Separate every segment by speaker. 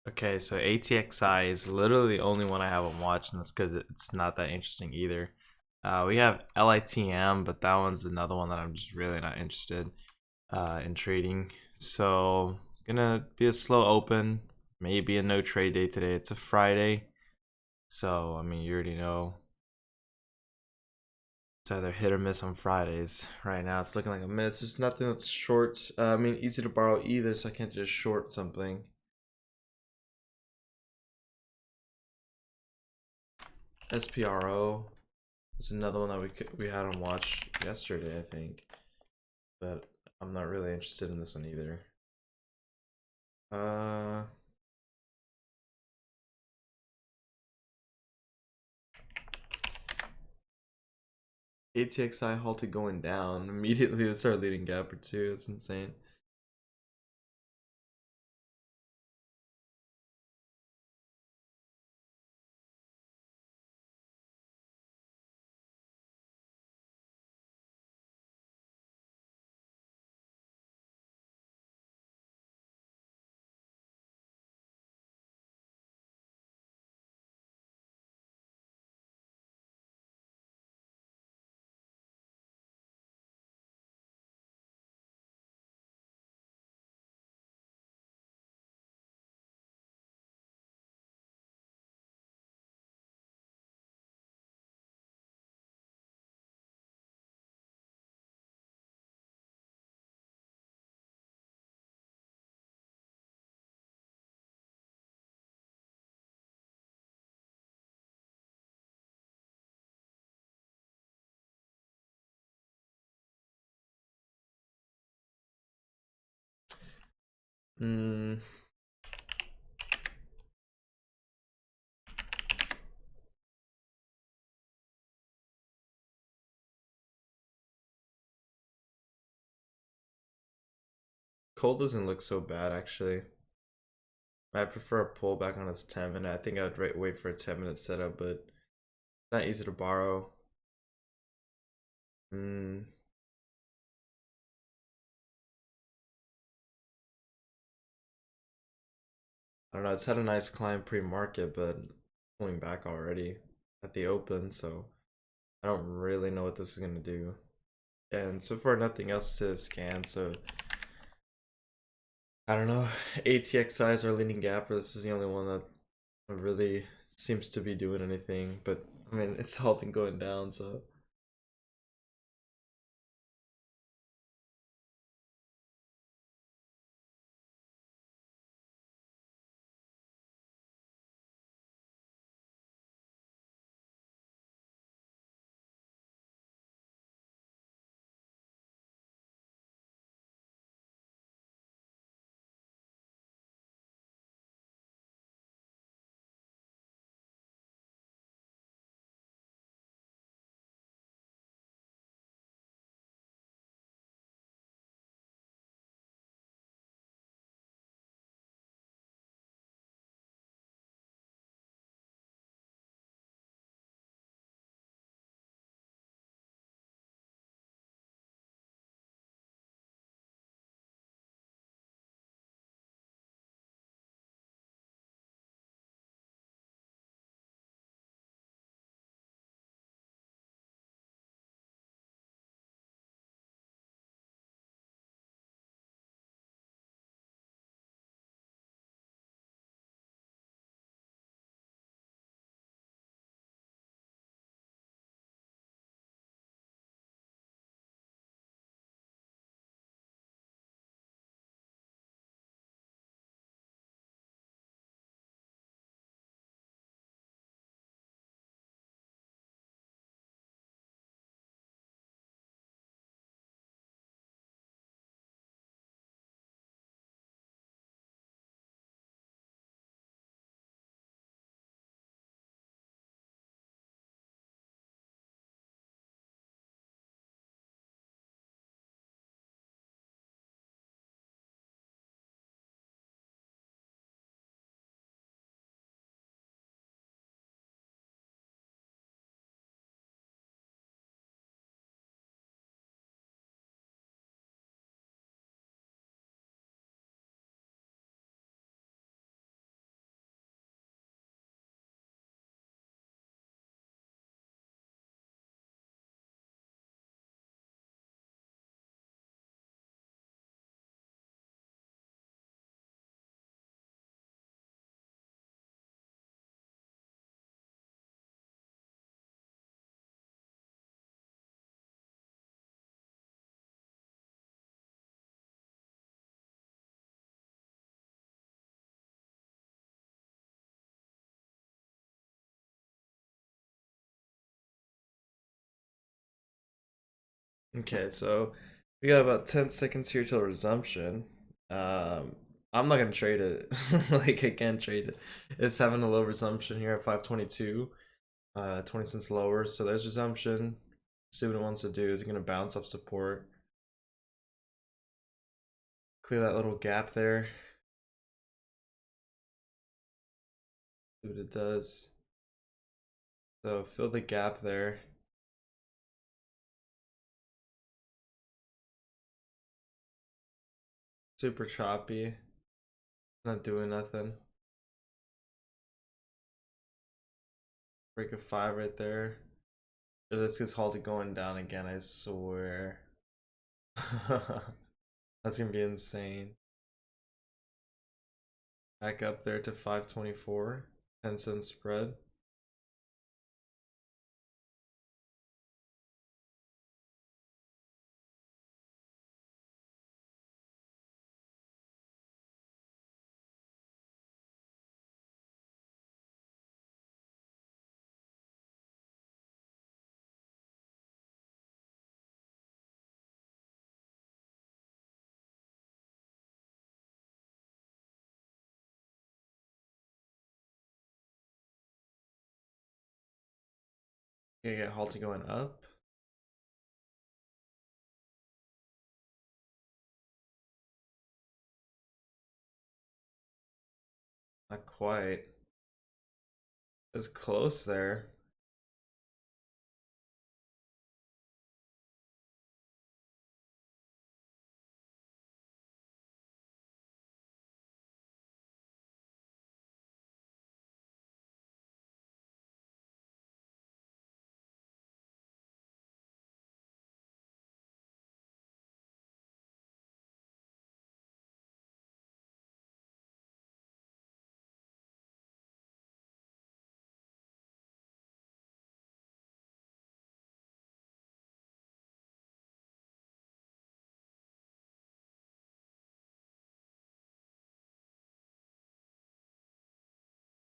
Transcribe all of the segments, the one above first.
Speaker 1: Okay, so ATXI is literally the only one I haven't watched, and that's because it's not that interesting either. We have LITM, but that one's another one that I'm just really not interested in trading. So gonna be a slow open, maybe a no trade day today. It's a Friday, so I mean you already know it's either hit or miss on Fridays. Right now it's looking like a miss. There's nothing that's short. I mean easy to borrow either, so I can't just short something. SPRO. It's another one that we had on watch yesterday, I think, but I'm not really interested in this one either. Uh, ATXI halted going down immediately. That's our leading gap or two. That's insane. Hmm. Cold doesn't look so bad actually. I prefer a pullback on its 10 minute. I think I would wait for a 10 minute setup, but it's not easy to borrow. Hmm. I don't know. It's had a nice climb pre-market, but pulling back already at the open, so I don't really know what this is gonna do. And so far, nothing else to scan. So I don't know. ATXI is our leading gapper. This is the only one that really seems to be doing anything. But I mean, it's halting going down. So Okay, so we got about 10 seconds here till resumption. Um, I'm not gonna trade it. Like I can't trade it. It's having a low resumption here at 522, 20 cents lower. So there's resumption. See what it wants to do. Is it gonna bounce off support? Clear that little gap there. See what it does. So fill the gap there. Super choppy. Not doing nothing. Break a 5 right there. If this gets halted going down again, I swear. That's gonna be insane. Back up there to 524. 10-cent spread. Gonna get halted going up. Not quite. It's close there.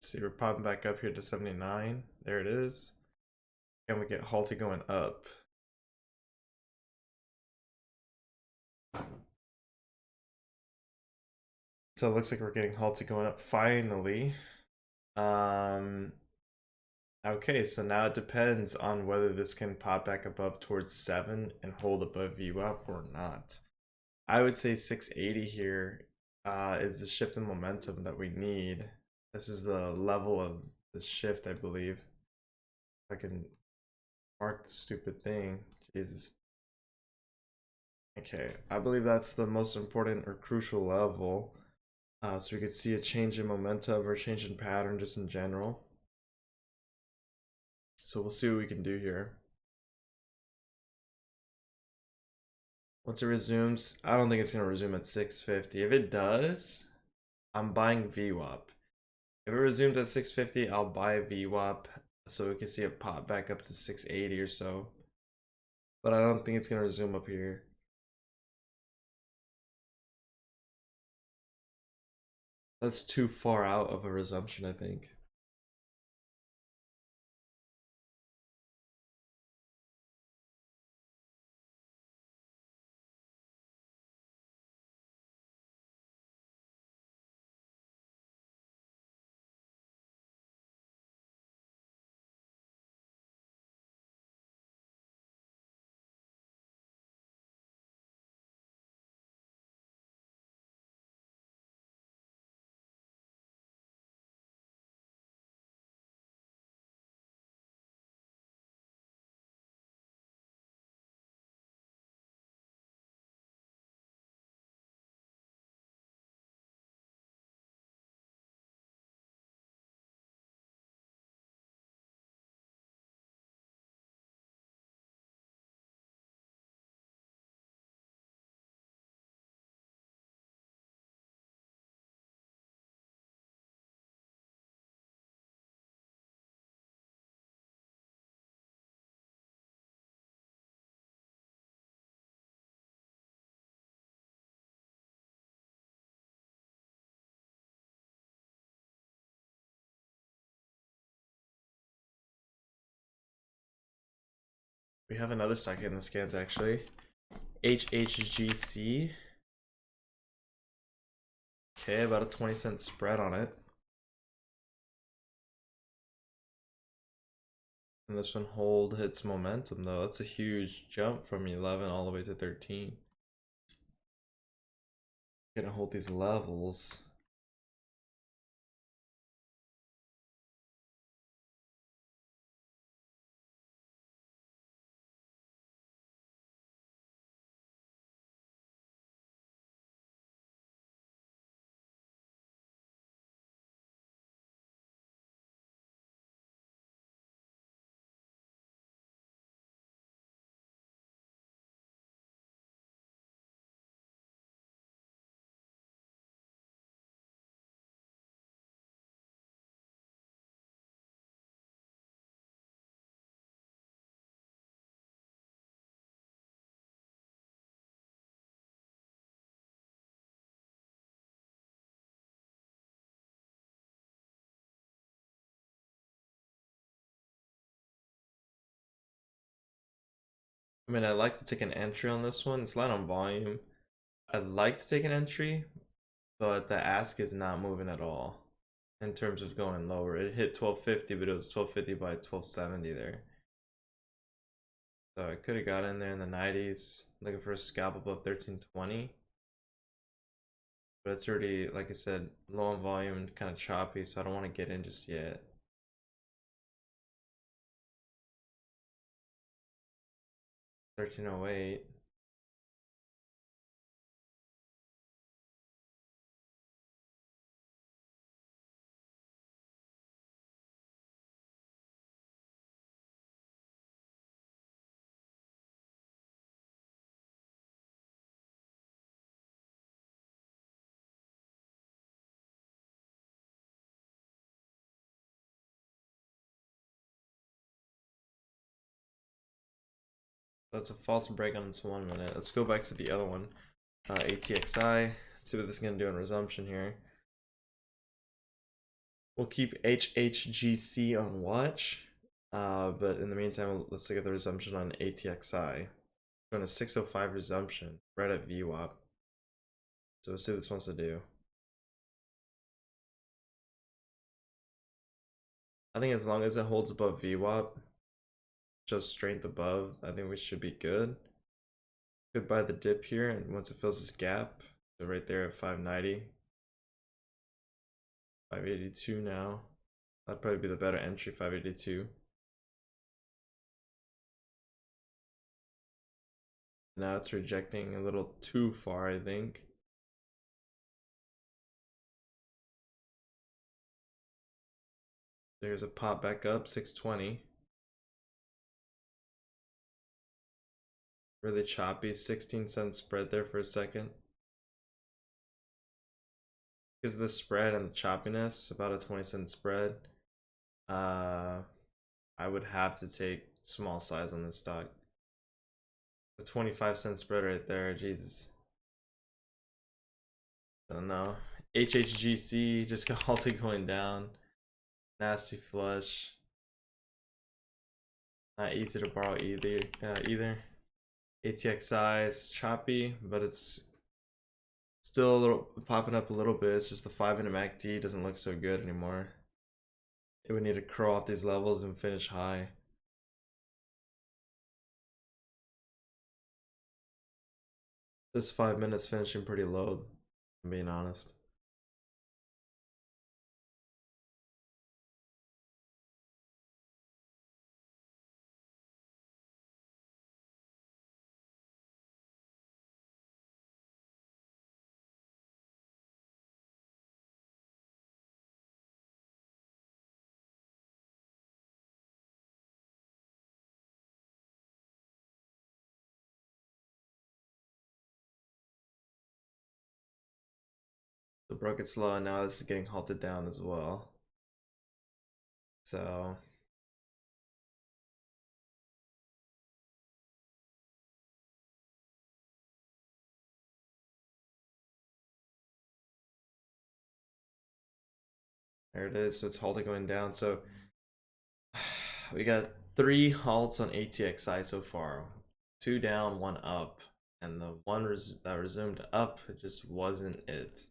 Speaker 1: See, we're popping back up here to 79. There it is. And we get halted going up. So it looks like we're getting halted going up finally. Um, okay, so now it depends on whether this can pop back above towards 7 and hold above VWAP or not. I would say 680 here is the shift in momentum that we need. This is the level of the shift, I believe. If I can mark the stupid thing. Jesus. Okay, I believe that's the most important or crucial level. So we could see a change in momentum or a change in pattern just in general. So we'll see what we can do here. Once it resumes, I don't think it's going to resume at 650. If it does, I'm buying VWAP. If it resumes at 650, I'll buy VWAP so we can see it pop back up to 680 or so. But I don't think it's going to resume up here. That's too far out of a resumption, I think. We have another stock in the scans actually. HHGC. Okay, about a 20-cent spread on it. And this one hold hits momentum though. That's a huge jump from 11 all the way to 13. Gonna hold these levels. I mean, I'd like to take an entry on this one. It's light on volume. I'd like to take an entry, but the ask is not moving at all in terms of going lower. It hit 1250, but it was 1250 by 1270 there. So I could have got in there in the 90s, looking for a scalp above 1320. But it's already, like I said, low on volume and kind of choppy, so I don't want to get in just yet. $13.08. That's a false break on this 1 minute. Let's go back to the other one. ATXI. Let's see what this is going to do in resumption here. We'll keep HHGC on watch. But in the meantime, let's look at the resumption on ATXI. We're on a 605 resumption, right at VWAP. So we'll see what this wants to do. I think as long as it holds above VWAP, shows strength above, I think we should be good. Could buy the dip here, and once it fills this gap, so right there at 590, 582 now. That'd probably be the better entry, 582. Now it's rejecting a little too far, I think. There's a pop back up, 620. Really choppy, 16-cent spread there for a second. Because of the spread and the choppiness, about a 20-cent spread. I would have to take small size on this stock. A 25-cent spread right there, Jesus. I don't know. HHGC just got halted going down. Nasty flush. Not easy to borrow either. ATXI is choppy, but it's still a little popping up a little bit. It's just the 5-minute MACD doesn't look so good anymore. It would need to curl off these levels and finish high. This 5 minutes finishing pretty low, if I'm being honest. So broke it slow, and now this is getting halted down as well. So there it is. So it's halted going down. So we got 3 halts on ATXI so far. 2 down, 1 up. and the one that resumed up, it just wasn't it.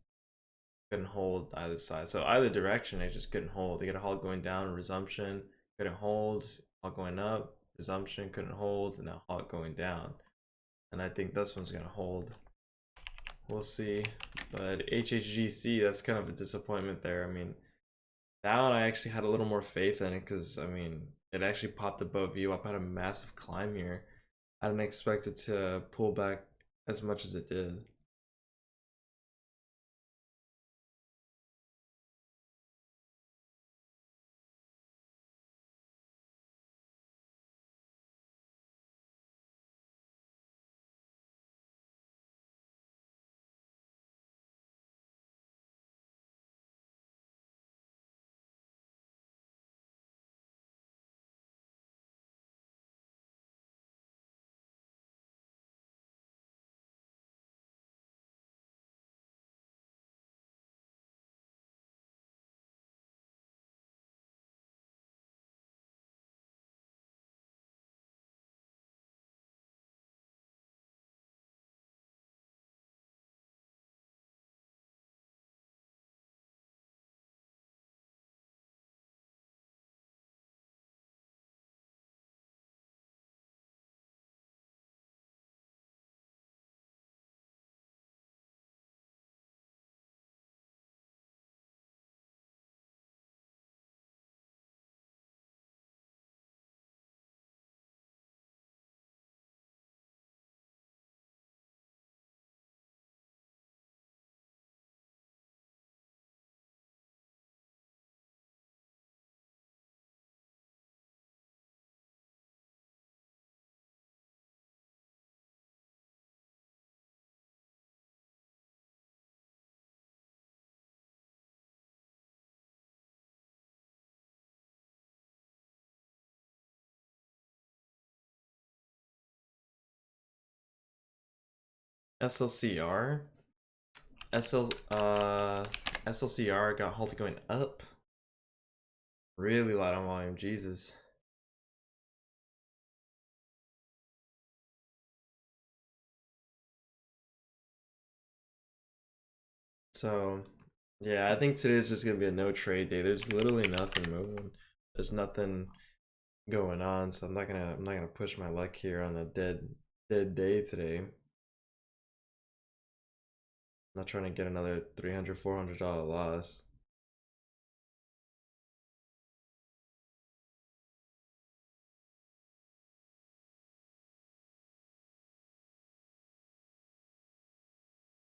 Speaker 1: Couldn't hold either side. So either direction, it just couldn't hold. You get a halt going down, resumption, couldn't hold, halt going up, resumption, couldn't hold, and now halt going down. And I think this one's gonna hold. We'll see. But HHGC, that's kind of a disappointment there. I mean, that one I actually had a little more faith in it because I mean it actually popped above view up, had a massive climb here. I didn't expect it to pull back as much as it did. SLCR, SL SLCR got halted going up. Really light on volume, Jesus. So yeah, I think today's just gonna be a no trade day. There's literally nothing moving. There's nothing going on, so I'm not gonna push my luck here on a dead day today. I'm not trying to get another $300-$400 loss.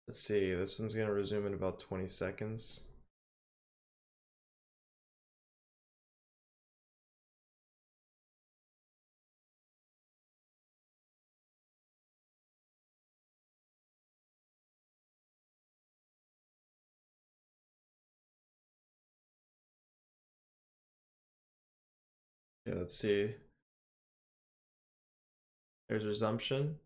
Speaker 1: Let's see, this one's gonna resume in about 20 seconds. Okay, let's see. There's resumption.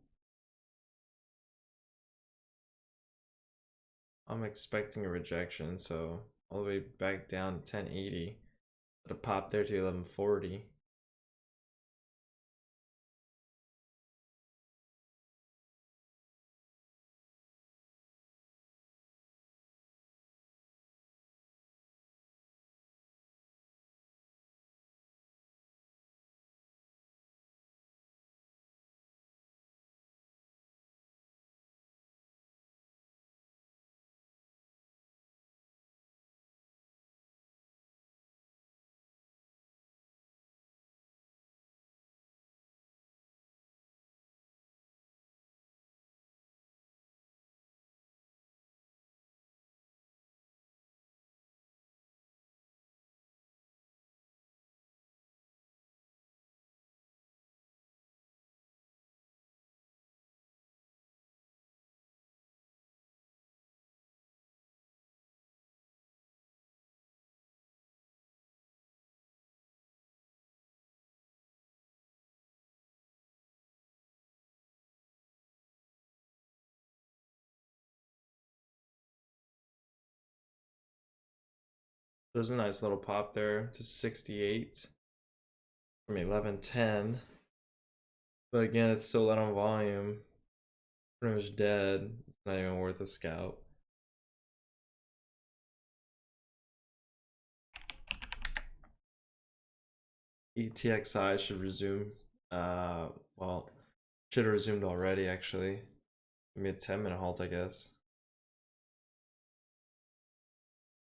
Speaker 1: I'm expecting a rejection, so all the way back down to 1080. But a pop there to 1140. There's a nice little pop there to 68 from 1110. But again, it's still light on volume. Pretty much dead. It's not even worth a scout. ATXI should resume. Well, should have resumed already actually. Maybe a 10-minute halt, I guess.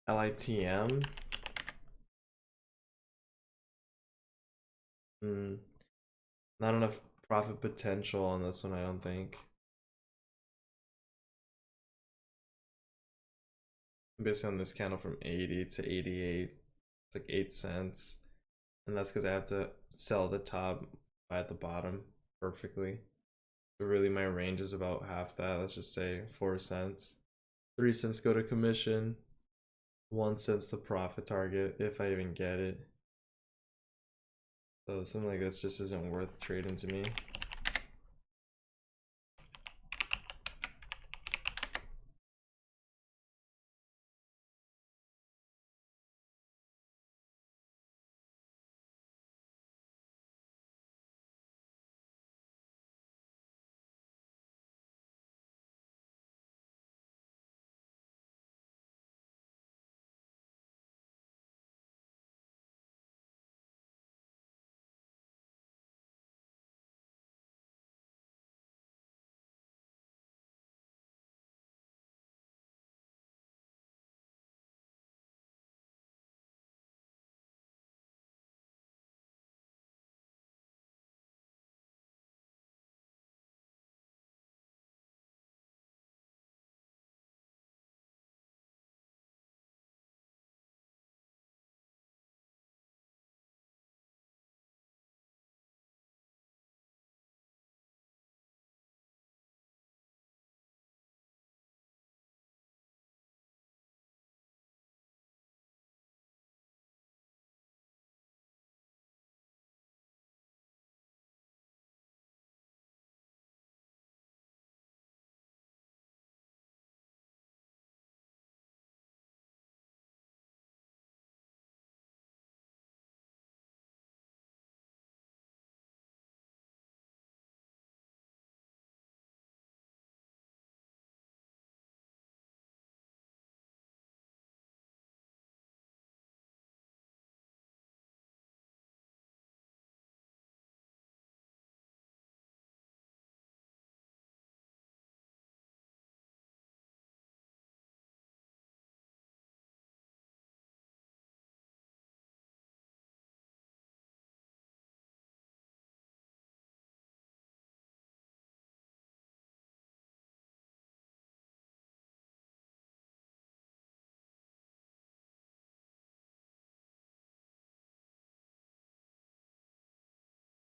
Speaker 1: LITM. Not enough profit potential on this one, I don't think. Based on this candle from 80 to 88, it's like 8 cents. And that's because I have to sell the top, buy at the bottom perfectly. But really, my range is about half that. Let's just say 4 cents. 3 cents go to commission. 1 cent to profit target if I even get it. So something like this just isn't worth trading to me.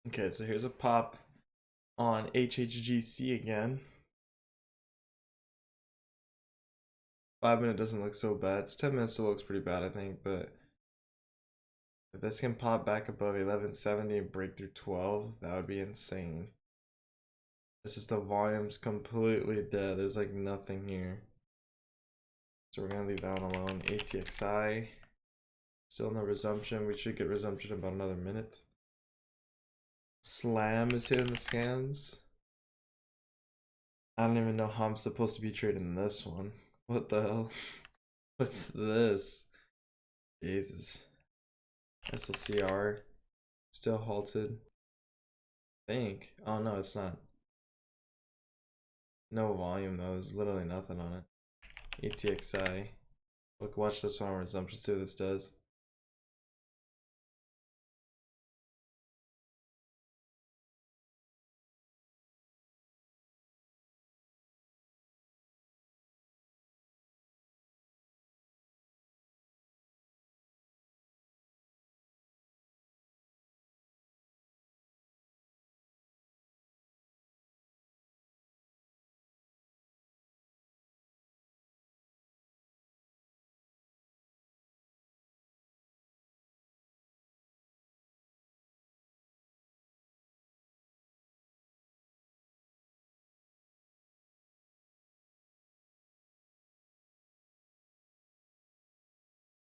Speaker 1: Okay, so here's a pop on HHGC again. 5 minute doesn't look so bad. It's 10 minutes still looks pretty bad, I think, but if this can pop back above 1170 and break through 12, that would be insane. It's just the volume's completely dead. There's like nothing here. So we're gonna leave that one alone. ATXI. Still no resumption. We should get resumption in about another minute. Slam is hitting the scans. I don't even know how I'm supposed to be trading this one. What the hell? What's this? Jesus. SLCR. Still halted. I think. Oh no, it's not. No volume though. There's literally nothing on it. ATXI. Look, watch this one on resumption. See what this does.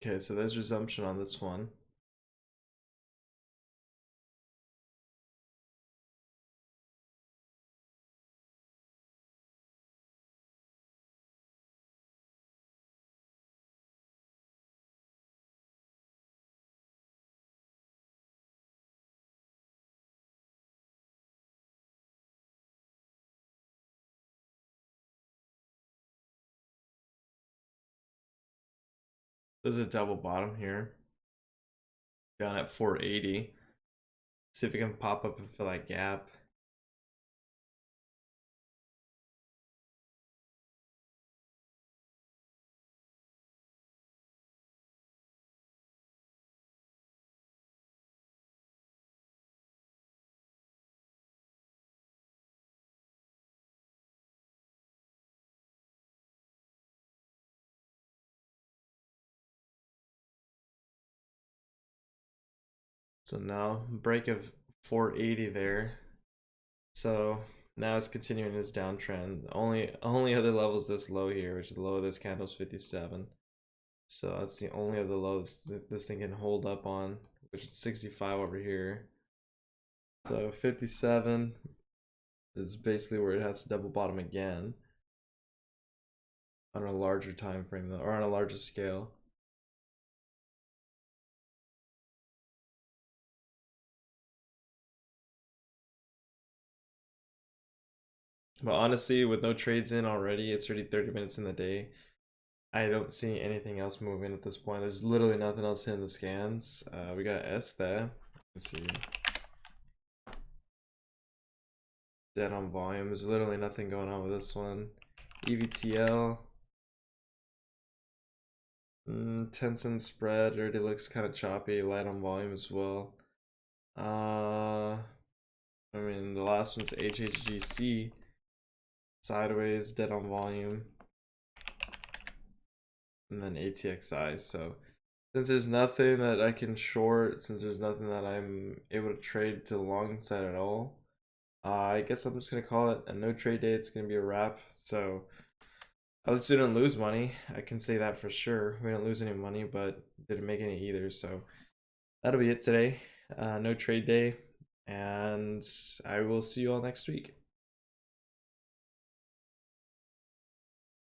Speaker 1: Okay, so there's resumption on this one. There's a double bottom here, down at 480. See if we can pop up and fill that gap. So now break of 480 there. So now it's continuing its downtrend. Only other level is this low here, which is the low of this candle is 57. So that's the only other low this thing can hold up on, which is 65 over here. So 57 is basically where it has to double bottom again on a larger time frame though, or on a larger scale. But honestly, with no trades in already, it's already 30 minutes in the day. I don't see anything else moving at this point. There's literally nothing else in the scans. We got S there. Let's see. Dead on volume. There's literally nothing going on with this one. EVTL. 10-cent spread. Already looks kind of choppy. Light on volume as well. I mean, the last one's HHGC. Sideways, dead on volume. And then ATXI. So since there's nothing that I can short, since there's nothing that I'm able to trade to the long side at all, I guess I'm just gonna call it a no trade day. It's gonna be a wrap. So at least we didn't lose money. I can say that for sure. We didn't lose any money, but didn't make any either. So that'll be it today. No trade day, and I will see you all next week.